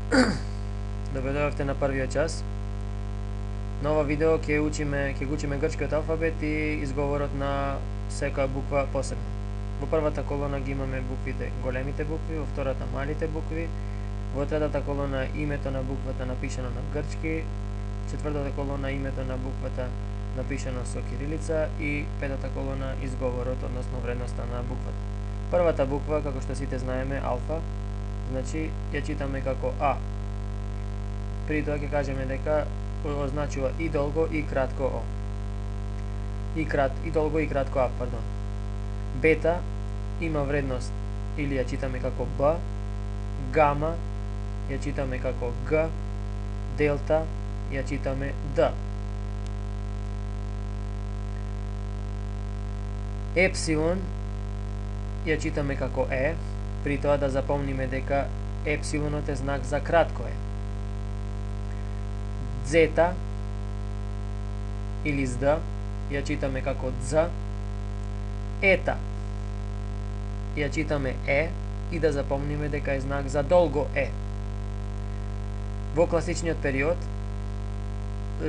Добредојавте на првиот час. На ова видео ќе го учиме грчкиот алфабет и изговорот на секоја буква посебно. Во првата колона ги имаме буквите, големите букви, во втората малите букви, во третата колона името на буквата напишано на грчки, четвртата колона името на буквата напишано со кирилица и петата колона изговорот, односно вредноста на буквата. Првата буква, како што сите знаеме, алфа, значи ја читаме како А. При тоа ќе кажеме дека означува и долго и кратко О. И долго и кратко А, пардон. Бета има вредност или ја читаме како Б, гама ја читаме како Г, делта ја читаме Д. Епсилон ја читаме како Е, при тоа да запомниме дека епсилонот е знак за кратко Е. Зета или З ја читаме како Дз. Ета ја читаме Е и да запомниме дека е знак за долго Е. Во класичниот период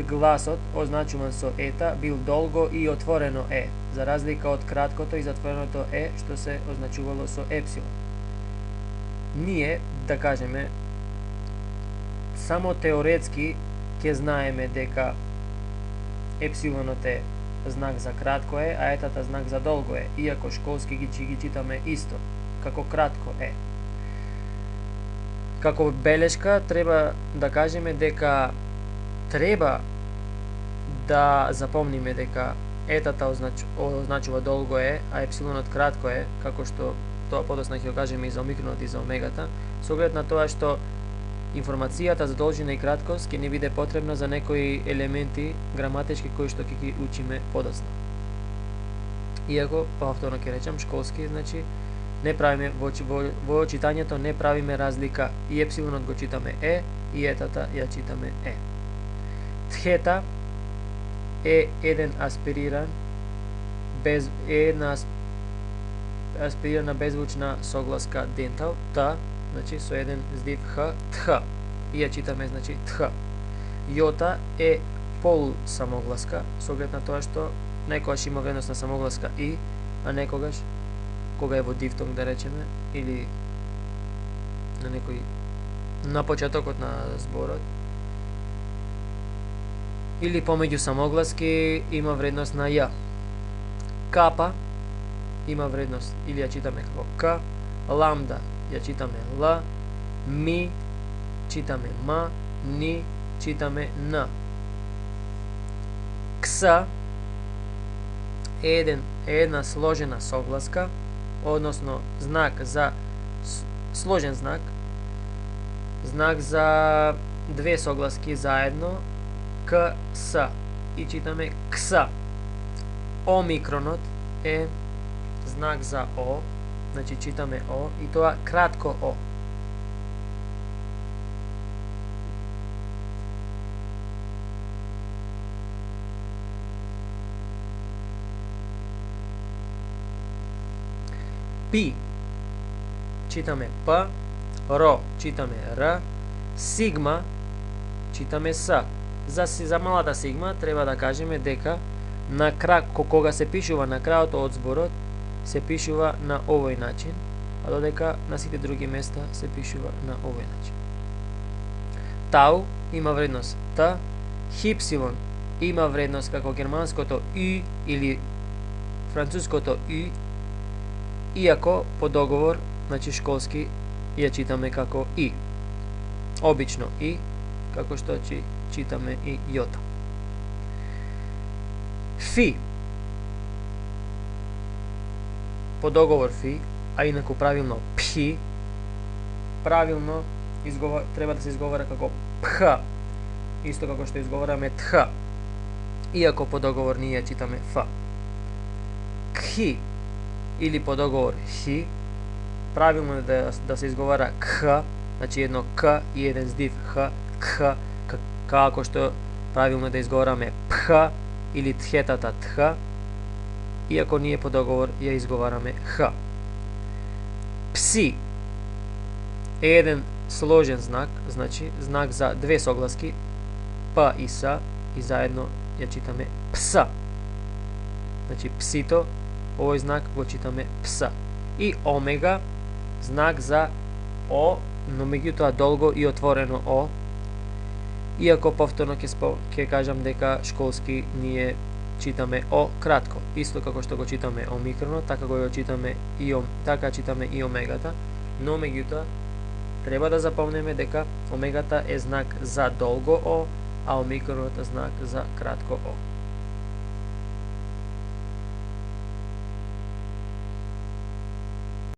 гласот означуван со ета бил долго и отворено Е, за разлика од краткото и затвореното Е што се означувало со епсилон. Ние, да кажеме, само теоретски ќе знаеме дека епсилонот е знак за кратко Е, а етата знак за долго Е, иако школски ги читаме исто, како кратко Е. Како белешка треба да кажеме дека треба да запомниме дека етата означува долго Е, а епсилонот кратко Е, како што тоа подоцна ќе го кажеме и за омикронот и за омегата, со оглед на тоа што информацијата за должина и краткост ќе ни биде потребна за некои елементи граматички кои што ќе ги учиме подоцна. Иако, повторно ќе речам, школски, значи, не правиме во читањето не правиме разлика, и епсилонот го читаме Е, и етата ја читаме Е. Тхета е една аспирирана беззвучна согласка дентал, Т, значи со еден здив Х, Тх, и ја читаме, значи, Тх. Јота е полусамогласка, со оглед на тоа што некогаш има вредност на самогласка И, а некогаш, кога е во дифтонг, да речеме, или на почетокот на зборот, или помеѓу самогласки има вредност на Ја. Капа има вредност или ја читаме како К, ламда ја читаме Л, ми читаме М, ни читаме Н. Кса е една сложена согласка, односно знак за сложен знак за две согласки заедно, К, С, и читаме Кса. Омикронот е знак за О, значи читаме О, и тоа кратко О. Пи читаме П, Ро читаме Р, Сигма читаме С. За малата сигма треба да кажеме дека кога се пишува на крајот од зборот, се пишува на овој начин, а додека на сите други места се пишува на овој начин. Тау има вредност Т, Хипсилон има вредност како германското Ü или француското Ü, иако по договор, значи школски, ја читаме како И. Обично И, како што читаме и Јота. Фи по договор Фи, а инаку правилно Пхи, правилно треба да се изговара како Пх, исто како што изговораме Тх, иако по договор ние читаме Ф. Кхи или по договор Хи, правилно е да се изговара Кх, значи едно К и еден здив Х, Кх, како што правилно е да изговораме Пх или тхетата Тх, иако ние по договор ја изговараме Х. Пси е еден сложен знак, значи знак за две согласки П и С и заедно ја читаме пса. Значи псито, овој знак го читаме пса. И омега, знак за О, но меѓутоа долго и отворено О. Иако повторно ќе кажам дека школски ние читаме О кратко, исто како што го читаме омикронот, така го читаме и омегата, но меѓутоа треба да запомнеме дека омегата е знак за долго О, а омикронот е знак за кратко О.